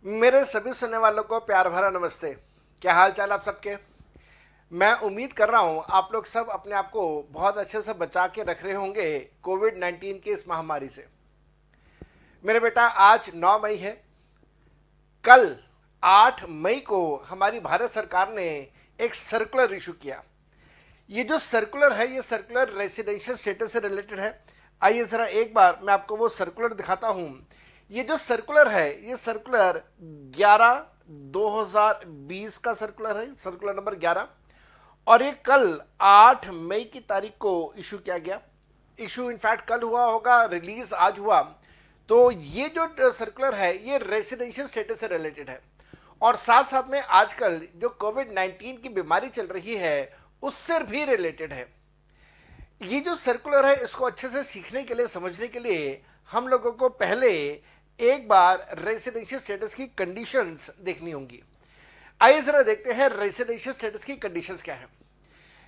मेरे सभी सुनने वालों को प्यार भरा नमस्ते। क्या हाल चाल आप सबके। मैं उम्मीद कर रहा हूं आप लोग सब अपने आप को बहुत अच्छे से बचा के रख रहे होंगे कोविड-19 की इस महामारी से। मेरे बेटा आज 9 मई है। कल 8 मई को हमारी भारत सरकार ने एक सर्कुलर इशू किया। ये जो सर्कुलर है ये सर्कुलर रेसिडेंशियल स्टेटस से रिलेटेड है। आइए जरा एक बार मैं आपको वो सर्कुलर दिखाता हूं। ये जो सर्कुलर है ये सर्कुलर 11/2020 का सर्कुलर है, सर्कुलर नंबर 11। और ये कल 8 मई की तारीख को इशू किया गया। इशू इनफैक्ट कल हुआ होगा, रिलीज आज हुआ। तो ये जो सर्कुलर है ये रेसिडेंशियल स्टेटस से रिलेटेड है और साथ साथ में आजकल जो कोविड-19 की बीमारी चल रही है उससे भी रिलेटेड है। ये जो सर्कुलर है इसको अच्छे से सीखने के लिए, समझने के लिए हम लोगों को पहले एक बार रेसिडेंशियल स्टेटस की कंडीशंस देखनी होंगी। आइए जरा देखते हैं रेसिडेंशियल स्टेटस की कंडीशंस क्या है।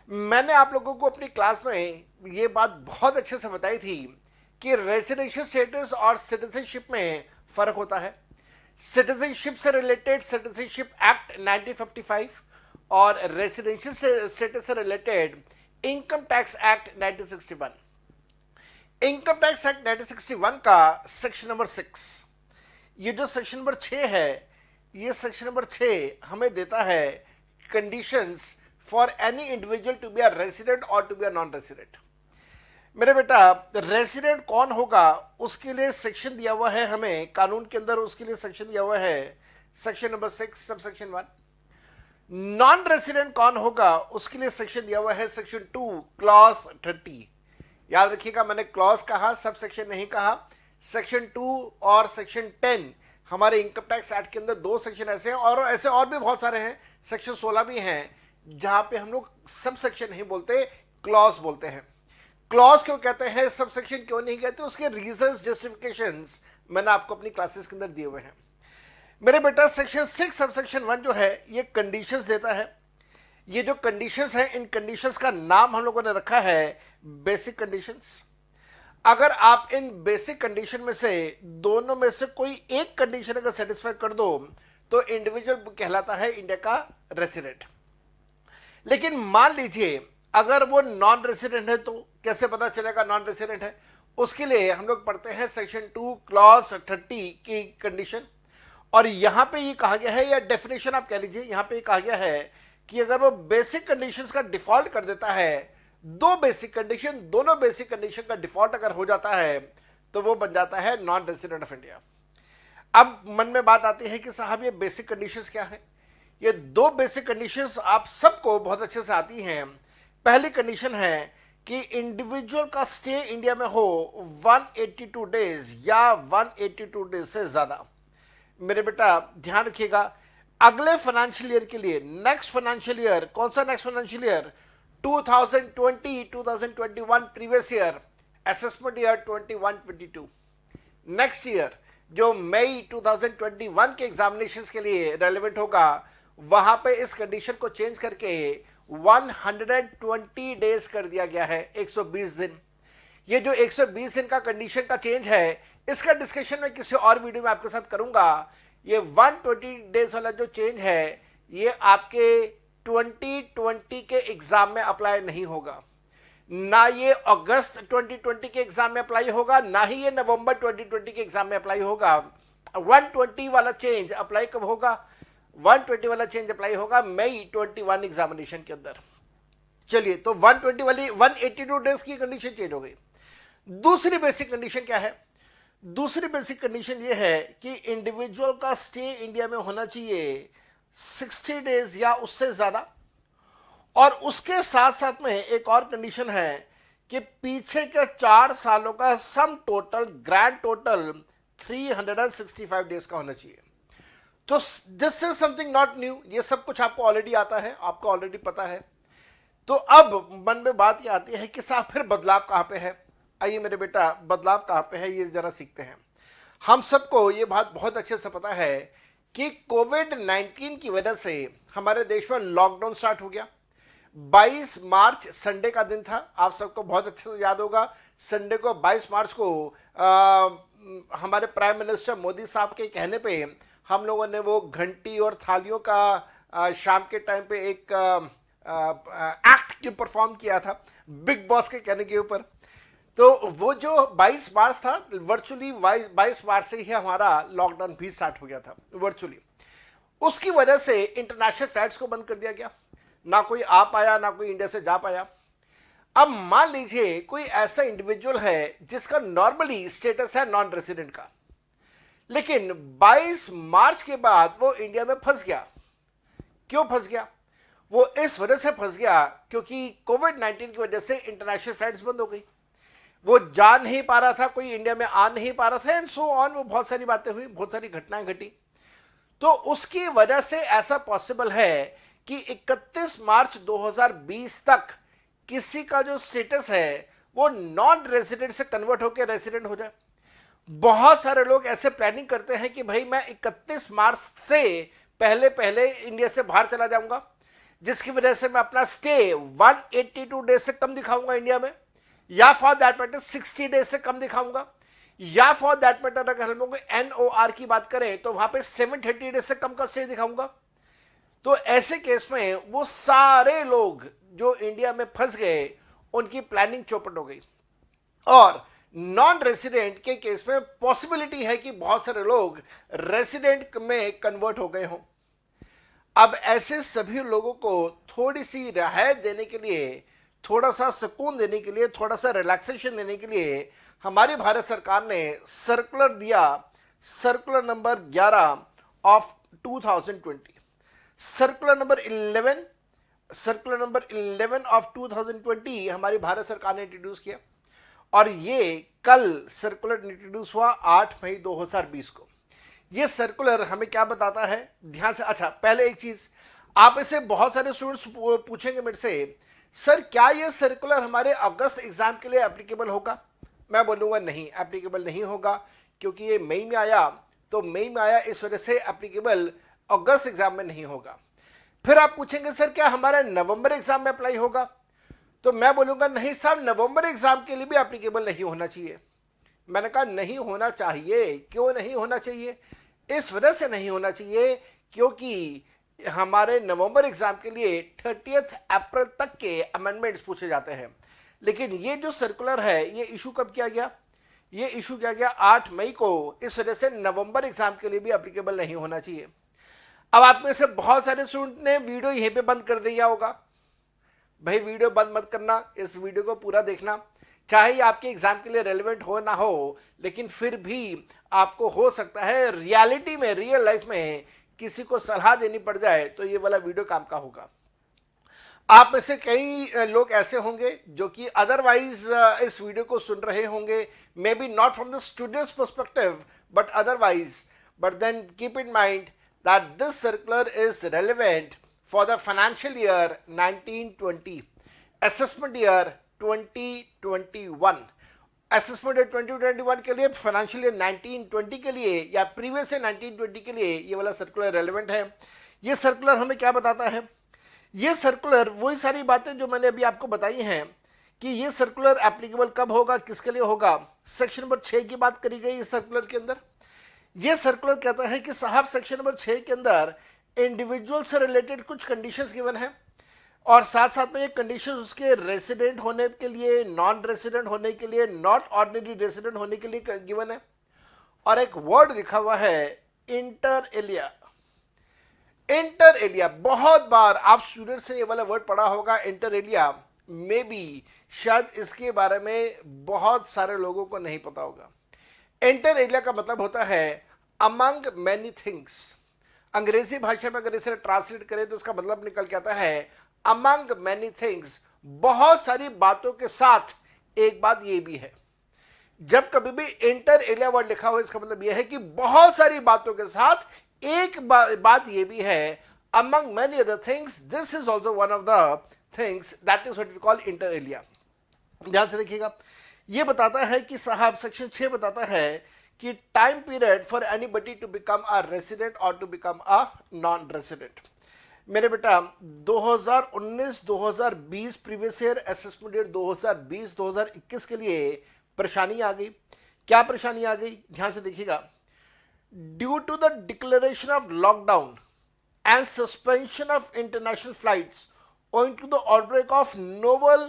मैंने आप लोगों को अपनी क्लास में ये बात बहुत अच्छे से बताई थी कि रेसिडेंशियल स्टेटस और सिटीजनशिप में फर्क होता है। सिटीजनशिप से रिलेटेड सिटीजनशिप एक्ट 1955 और रेसिडेंशियल स्टेटस से related income tax act 1961। Income tax act 1961 का सेक्शन नंबर 6, ये जो सेक्शन नंबर 6 है, ये सेक्शन नंबर 6 हमें देता है conditions for any individual to be a resident और to be a non resident. मेरे बेटा रेसिडेंट कौन होगा उसके लिए सेक्शन दिया हुआ है हमें कानून के अंदर, उसके लिए सेक्शन दिया हुआ है section number 6 sub section 1। Non resident कौन होगा उसके लिए सेक्शन दिया हुआ है सेक्शन 2 क्लॉज 30। याद रखिएगा मैंने क्लॉज कहा, सब सेक्शन नहीं कहा। सेक्शन 2 और सेक्शन 10 हमारे इनकम टैक्स एक्ट के अंदर दो सेक्शन ऐसे हैं और ऐसे और भी बहुत सारे हैं। सेक्शन 16 भी हैं जहां पे हम लोग सब सेक्शन नहीं बोलते, क्लॉज बोलते हैं। क्लॉज क्यों कहते हैं, सब सेक्शन क्यों नहीं कहते, उसके रीजंस, जस्टिफिकेशंस मैंने आपको अपनी क्लासेस के अंदर दिए हुए हैं। मेरे बेटा सेक्शन 6 सब सेक्शन 1 जो है ये कंडीशंस देता है। ये जो कंडीशंस हैं इन कंडीशंस का नाम हम लोगों ने रखा है बेसिक कंडीशंस। अगर आप इन बेसिक कंडीशन में से दोनों में से कोई एक कंडीशन अगर सेटिस्फाई कर दो तो इंडिविजुअल कहलाता है इंडिया का रेसिडेंट। लेकिन मान लीजिए अगर वो नॉन रेसिडेंट है तो कैसे पता चलेगा नॉन रेसिडेंट है। उसके लिए हम लोग पढ़ते हैं सेक्शन 2 क्लॉज 30 की कंडीशन। और यहां पे ये कहा गया है, या डेफिनेशन आप कह लीजिए, यहां पे ये कहा गया है कि अगर वो बेसिक कंडीशंस का डिफॉल्ट कर देता है, दो बेसिक कंडीशन, दोनों बेसिक कंडीशन का डिफॉल्ट अगर हो जाता है तो वो बन जाता है नॉन रेसिडेंट ऑफ इंडिया। अब मन में बात आती है कि साहब ये बेसिक कंडीशंस क्या है। ये दो बेसिक कंडीशंस आप सबको बहुत अच्छे से आती हैं। पहली कंडीशन है कि इंडिविजुअल का स्टे इंडिया में हो 182 डेज या 182 डेज से ज्यादा। मेरे बेटा ध्यान रखिएगा अगले फाइनेंशियल ईयर के लिए, नेक्स्ट फाइनेंशियल ईयर, कौन सा next financial year, 2020 2021 previous year, assessment year 21-22। Next year जो मई 2021 के एग्जामिनेशंस के लिए रेलेवेंट होगा वहां पे इस कंडीशन को चेंज करके 120 डेज कर दिया गया है, 120 दिन। ये जो 120 दिन का कंडीशन का चेंज है इसका डिस्कशन मैं किसी और वीडियो में आपके साथ करूंगा। ये 120 डेज वाला जो चेंज है ये आपके 2020 के एग्जाम में अप्लाई नहीं होगा, ना ये अगस्त 2020 के एग्जाम में अप्लाई होगा, ना ही ये नवंबर 2020 के एग्जाम में अप्लाई होगा। 120 वाला चेंज अप्लाई कब होगा, 120 वाला चेंज अप्लाई होगा मई 21 एग्जामिनेशन के अंदर। चलिए तो 120 वाली 182 डेज की कंडीशन चेंज हो गई। दूसरी बेसिक कंडीशन क्या है, दूसरी बेसिक कंडीशन ये है कि इंडिविजुअल का स्टे इंडिया में होना चाहिए 60 डेज या उससे ज्यादा। और उसके साथ साथ में एक और कंडीशन है कि पीछे के 4 सालों का sum total, grand total 365 days का होना चाहिए। तो this is something not new, ये सब कुछ आपको ऑलरेडी आता है, आपको ऑलरेडी पता है। तो अब मन में बात ये आती है कि साहब फिर बदलाव कहां पे है। आइए मेरे बेटा बदलाव कहां पे है ये जरा सीखते हैं। हम सबको ये बात बहुत अच्छे से पता है कि कोविड-19 की वजह से हमारे देश में लॉकडाउन स्टार्ट हो गया। 22 मार्च संडे का दिन था, आप सबको बहुत अच्छे से याद होगा। संडे को 22 मार्च को हमारे प्राइम मिनिस्टर मोदी साहब के कहने पे हम लोगों ने वो घंटी और थालियों का शाम के टाइम पे एक एक्ट परफॉर्म किया था बिग बॉस के कहने के ऊपर। तो वो जो 22 मार्च था, वर्चुअली 22 मार्च से ही हमारा लॉकडाउन भी स्टार्ट हो गया था वर्चुअली। उसकी वजह से इंटरनेशनल फ्लाइट्स को बंद कर दिया गया, ना कोई आ पाया ना कोई इंडिया से जा पाया। अब मान लीजिए कोई ऐसा इंडिविजुअल है जिसका नॉर्मली स्टेटस है नॉन रेसिडेंट का, लेकिन 22 मार्च के बाद वो इंडिया में फंस गया। क्यों फंस गया? वो इस वजह से फंस गया क्योंकि कोविड-19 की वजह से इंटरनेशनल फ्लाइट्स बंद हो गई, वो जा नहीं पा रहा था, कोई इंडिया में आ नहीं पा रहा था, एंड सो ऑन। वो बहुत सारी बातें हुई, बहुत सारी घटनाएं घटी। तो उसकी वजह से ऐसा पॉसिबल है कि 31 मार्च 2020 तक किसी का जो स्टेटस है वो नॉन रेजिडेंट से कन्वर्ट होकर रेजिडेंट हो जाए। बहुत सारे लोग ऐसे प्लानिंग करते हैं कि भाई मैं 31 मार्च से पहले पहले इंडिया से बाहर चला जाऊंगा, जिसकी वजह से मैं अपना स्टे 182 डेज से कम दिखाऊंगा इंडिया में, या फॉर दैट मैटर 60 डेज से कम दिखाऊंगा, या फॉर दैट मैटर अगर हम लोग NOR की बात करें तो वहां पे 730 डेज से कम का स्टे दिखाऊंगा। तो ऐसे केस में वो सारे लोग जो इंडिया में फंस गए उनकी प्लानिंग चौपट हो गई। और नॉन रेसिडेंट के केस में पॉसिबिलिटी है कि बहुत सारे लोग रेसिडेंट में कन्वर्ट हो गए हों। अब ऐसे सभी लोगों को थोड़ी सी राहत देने के लिए, थोड़ा सा सुकून देने के लिए, थोड़ा सा रिलैक्सेशन देने के लिए हमारी भारत सरकार ने सर्कुलर दिया, circular number 11 of 2020, circular number 11 of 2020 हमारी भारत सरकार ने इंट्रोड्यूस किया। और ये कल सर्कुलर इंट्रोड्यूस हुआ 8 मई 2020 को। ये सर्कुलर हमें क्या बताता है, ध्यान से। अच्छा, पहले एक चीज, आप इसे बहुत सारे स्टूडेंट्स पूछेंगे मेरे से, सर क्या ये सर्कुलर हमारे अगस्त एग्जाम के लिए एप्लीकेबल होगा? मैं बोलूंगा नहीं, एप्लीकेबल नहीं होगा, क्योंकि ये मई में आया, तो मई में आया इस वजह से एप्लीकेबल अगस्त एग्जाम में नहीं होगा। फिर आप पूछेंगे सर क्या हमारा नवंबर एग्जाम में अप्लाई होगा? तो मैं बोलूंगा नहीं साहब, नवंबर एग्जाम के लिए भी एप्लीकेबल नहीं होना चाहिए। मैंने कहा नहीं होना चाहिए। क्यों नहीं होना चाहिए? इस वजह से नहीं होना चाहिए क्योंकि हमारे नवंबर एग्जाम के लिए 30 अप्रैल तक के अमेंडमेंट्स पूछे जाते हैं। लेकिन ये जो सर्कुलर है ये इशू कब किया गया? ये इशू किया गया 8 मई को। इस वजह से नवंबर एग्जाम के लिए भी एप्लीकेबल नहीं होना चाहिए। अब आप में से बहुत सारे स्टूडेंट ने वीडियो यहीं पे बंद कर दिया होगा। भाई वीडियो बंद मत करना, इस वीडियो को पूरा देखना, चाहे आपके एग्जाम के लिए रेलेवेंट हो ना हो, लेकिन फिर भी आपको हो सकता है रियलिटी में, रियल लाइफ में किसी को सलाह देनी पड़ जाए तो ये वाला वीडियो काम का होगा। आप में से कई लोग ऐसे होंगे जो कि अदरवाइज इस वीडियो को सुन रहे होंगे, maybe not from the students perspective but otherwise, but then keep in mind that this circular is relevant for the financial year 1920, assessment year 2021, assessment year 2021 के लिए, financial year 1920 के लिए या previous year 1920 के लिए ये वाला circular relevant है। ये सर्कुलर हमें क्या बताता है? ये सर्कुलर वही सारी बातें जो मैंने अभी आपको बताई हैं कि ये सर्कुलर एप्लीकेबल कब होगा, किसके लिए होगा। सेक्शन नंबर 6 की बात करी गई इस सर्कुलर के अंदर। ये सर्कुलर कहता है कि साहब सेक्शन नंबर 6 के अंदर इंडिविजुअल से रिलेटेड कुछ कंडीशंस गिवन है, और साथ साथ में ये कंडीशंस उसके रेसिडेंट होने के लिए, नॉन रेसिडेंट होने के लिए, नॉट ऑर्डिनरी रेसिडेंट होने के लिए गिवन है। और एक वर्ड लिखा हुआ है इंटर एलिया। इंटर एलिया, बहुत बार आप स्टूडेंट से ये वाला वर्ड पढ़ा होगा इंटर एलिया। मे बी शायद इसके बारे में बहुत सारे लोगों को नहीं पता होगा। इंटर एलिया का मतलब होता है अमंग मैनी थिंग्स। अंग्रेजी भाषा में अगर इसे ट्रांसलेट करें तो उसका मतलब निकल के आता है अमंग मैनी थिंग्स, बहुत सारी बातों के साथ एक बात ये भी है। जब कभी भी इंटर एलिया वर्ड लिखा हो इसका मतलब यह है कि बहुत सारी बातों के साथ एक बात ये भी है, among many other things, this is also one of the things, that is what we call inter alia. ध्यान से देखिएगा, ये बताता है कि साहब सेक्शन 6 बताता है कि time period for anybody to become a resident और to become a non resident. मेरे बेटा 2019-2020 प्रीवियस ईयर असेसमेंट ईयर 2020-2021 के लिए परेशानी आ गई। क्या परेशानी आ गई? ध्यान से देखिएगा। Due to the declaration of lockdown and suspension of international flights owing to the outbreak of novel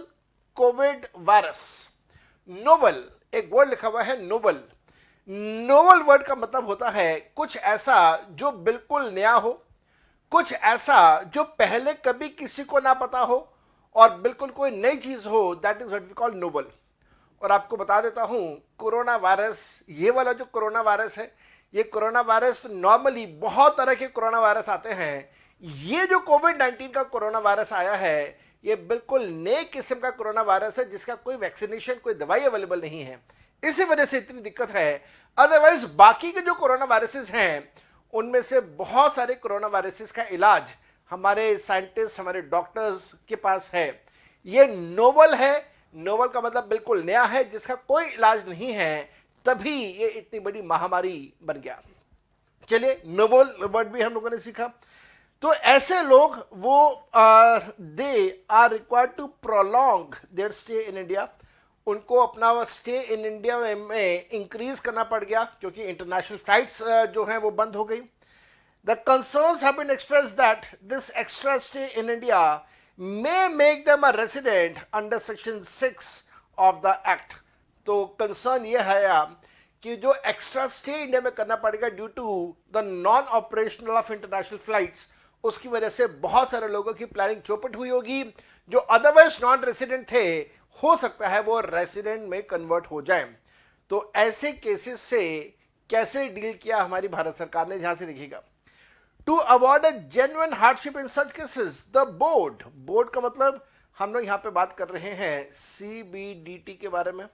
COVID virus. Novel एक वर्ड लिखा हुआ है, नोवल। नोवल वर्ड का मतलब होता है कुछ ऐसा जो बिल्कुल नया हो, कुछ ऐसा जो पहले कभी किसी को ना पता हो और बिल्कुल कोई नई चीज हो, that is what we call novel. और आपको बता देता हूं, कोरोना वायरस, ये वाला जो कोरोना वायरस है, ये कोरोना वायरस तो नॉर्मली बहुत तरह के कोरोना वायरस आते हैं। ये जो कोविड-19 का कोरोना वायरस आया है, ये बिल्कुल नए किस्म का कोरोना वायरस है जिसका कोई वैक्सीनेशन, कोई दवाई अवेलेबल नहीं है। इसी वजह से इतनी दिक्कत है। अदरवाइज बाकी के जो कोरोना वायरसेस हैं, उनमें से बहुत सारे कोरोना वायरसेस का इलाज हमारे साइंटिस्ट, हमारे डॉक्टर्स के पास है। ये नोवल है। नोवल का मतलब बिल्कुल नया है, जिसका कोई इलाज नहीं है, तभी ये इतनी बड़ी महामारी बन गया। चलिए, नोवल वर्ड भी हम लोगों ने सीखा। तो ऐसे लोग वो they are required to prolong their stay in India. उनको अपना स्टे इन इंडिया में इंक्रीज करना पड़ गया क्योंकि इंटरनेशनल फ्लाइट्स जो हैं वो बंद हो गई। The concerns have been expressed that this extra stay in India may make them a resident under Section 6 of the Act. तो कंसर्न ये है कि जो एक्स्ट्रा स्टे इंडिया में करना पड़ेगा due to the non operational of international flights, उसकी वजह से बहुत सारे लोगों की प्लानिंग चौपट हुई होगी। जो अदरवाइज नॉन रेसिडेंट थे, हो सकता है वो रेसिडेंट में कन्वर्ट हो जाए। तो ऐसे केसेस से कैसे डील किया हमारी भारत सरकार ने, ध्यान से देखिएगा। To avoid a genuine hardship in such cases, the board का मतलब हम लोग यहां पे बात कर रहे हैं CBDT के बारे में,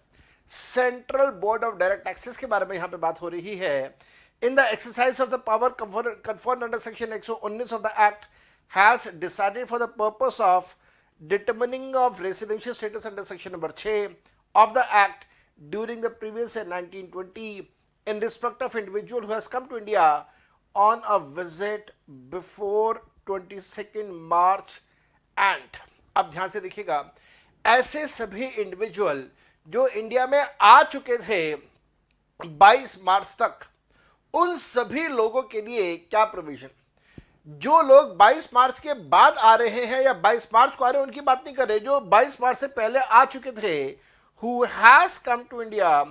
central board of direct taxes के बारे में यहां पे बात हो रही है। In the exercise of the power conferred under section 119 of the act has decided for the purpose of determining of residential status under section number 6 of the act during the previous year 1920 in respect of individual who has come to India on a visit before 22nd March and, अब ध्यान से देखिएगा, ऐसे सभी individual जो India में आ चुके थे 22 मार्च तक, उन सभी लोगों के लिए क्या प्रोविजन। जो लोग 22 मार्च के बाद आ रहे हैं या 22 मार्च को आ रहे हैं, उनकी बात नहीं कर रहे। जो 22 मार्च से पहले आ चुके थे, who has come to India,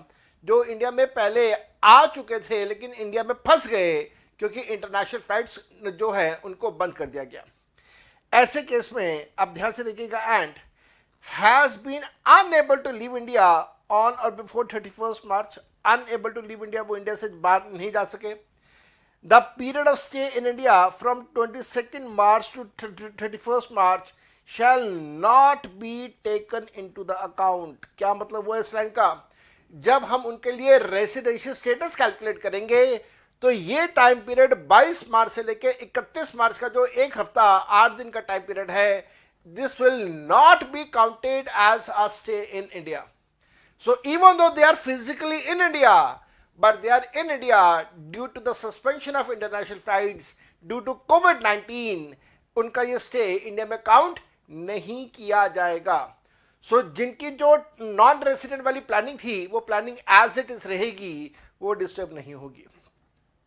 जो इंडिया में पहले आ चुके थे लेकिन इंडिया में फंस गए क्योंकि इंटरनेशनल फ्लाइट्स जो है उनको बंद कर दिया गया। ऐसे केस में अब ध्यान से देखिएगा, and has been unable to leave India on और before 31st March, unable to leave India, वो इंडिया से बाहर नहीं जा सके। The period of stay in India from 22nd March to 31st March shall not be taken into the account. क्या मतलब वो इस लाइन का, जब हम उनके लिए रेसिडेंशियल स्टेटस कैलकुलेट करेंगे तो ये टाइम पीरियड 22 मार्च से लेके 31 मार्च का जो एक हफ्ता 8 दिन का टाइम पीरियड है, this will not be counted as a stay in India. So even though they are physically in India, but they are in India due to the suspension of international flights due to कोविड-19, उनका ये stay India में count नहीं किया जाएगा। सो जिनकी जो non resident वाली प्लानिंग थी, वो प्लानिंग एज इट इज रहेगी, वो डिस्टर्ब नहीं होगी।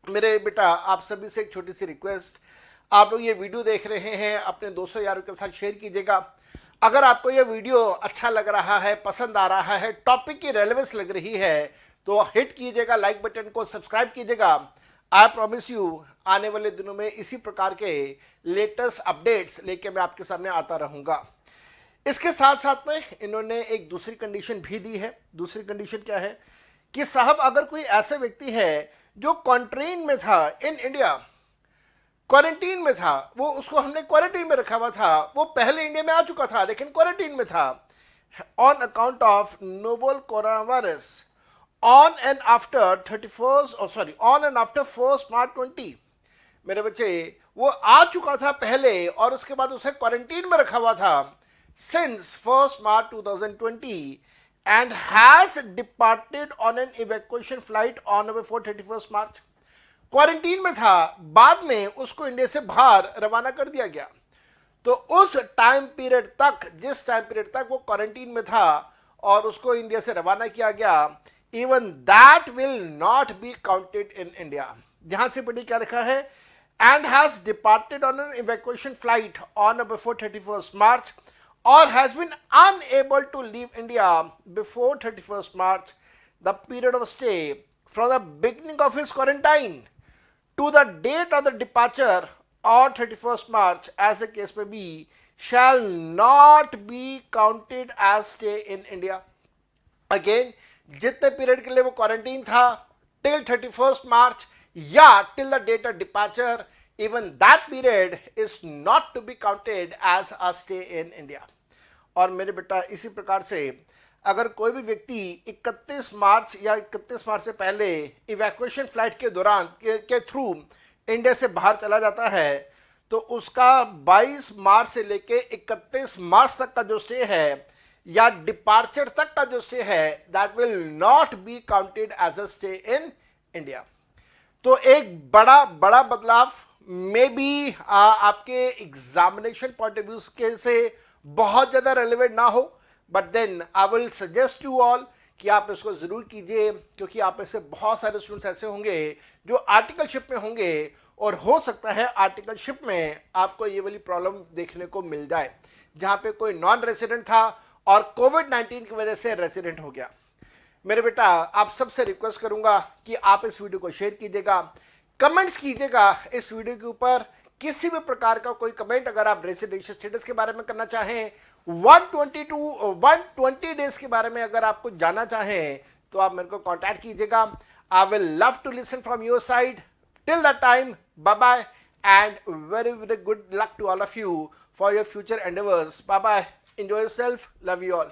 मेरे बेटा, आप सभी से एक छोटी सी रिक्वेस्ट, आप लोग ये वीडियो देख रहे हैं, अपने दोस्तों यारों के साथ शेयर कीजिएगा। अगर आपको ये वीडियो अच्छा लग रहा है, पसंद आ रहा है, टॉपिक की रेलेवेंस लग रही है, तो हिट कीजिएगा लाइक बटन को, सब्सक्राइब कीजिएगा। आई प्रॉमिस यू, आने वाले दिनों में इसी प्रकार के लेटेस्ट अपडेट्स लेके मैं आपके सामने आता रहूंगा। इसके साथ साथ में इन्होंने एक दूसरी कंडीशन भी दी है। दूसरी कंडीशन क्या है कि साहब, अगर कोई ऐसा व्यक्ति है जो क्वारंटीन में था इन इंडिया, क्वारंटीन में था, वो उसको हमने क्वारंटीन में रखा हुआ था, वो पहले इंडिया में आ चुका था लेकिन क्वारंटीन में था, on account of novel corona virus on and after 1st March 20। मेरे बच्चे, वो आ चुका था पहले और उसके बाद उसे क्वारंटीन में रखा हुआ था since 1st March 2020 and has departed on an evacuation flight on or before 31st March। Quarantine में था, बाद में उसको इंडिया से बाहर रवाना कर दिया गया। तो उस टाइम पीरियड तक, जिस टाइम पीरियड तक वो क्वारंटीन में था और उसको इंडिया से रवाना किया गया, even that will not be counted in India. ध्यान से पढ़िए क्या लिखा है, and has departed on an evacuation flight on or before 31st March or has been unable to leave India before 31st March, the period of stay from the beginning of his quarantine to the date of the departure or 31st March, as the case may be, shall not be counted as stay in India. Again, जितने period के लिए वो quarantine था till 31st March या till the date of departure, even that period is not to be counted as a stay in India. और मेरे बेटा इसी प्रकार से अगर कोई भी व्यक्ति 31 मार्च या 31 मार्च से पहले इवैक्यूएशन फ्लाइट के दौरान के थ्रू इंडिया से बाहर चला जाता है तो उसका 22 मार्च से लेके 31 मार्च तक का जो स्टे है या डिपार्चर तक का जो स्टे है, that will not be counted as a stay in India. तो एक बड़ा बदलाव मे बी आपके एग्जामिनेशन पॉइंट ऑफ व्यू के से बहुत ज्यादा रेलेवेंट ना हो, but then I will suggest you all कि आप इसको जरूर कीजिए, क्योंकि आप में से बहुत सारे स्टूडेंट्स ऐसे होंगे जो आर्टिकलशिप में होंगे और हो सकता है आर्टिकलशिप में आपको ये वाली प्रॉब्लम देखने को मिल जाए जहां पे कोई नॉन रेसिडेंट था और कोविड-19 की वजह से रेसिडेंट हो गया. मेरे बेटा आप सबसे रिक्वेस्ट करूंगा कि आप इस वीडियो को शेयर कीजिएगा, कमेंट्स कीजिएगा इस वीडियो के ऊपर. किसी भी प्रकार का कोई कमेंट अगर आप रेसिडेंशियल स्टेटस के बारे में करना चाहें, 120 डेज के बारे में अगर आप कुछ जानना चाहें तो आप मेरे को कांटेक्ट कीजिएगा. I will love to listen from your side. Till that time, bye bye and very very good luck to all of you for your future endeavours. Bye bye. Enjoy yourself. Love you all.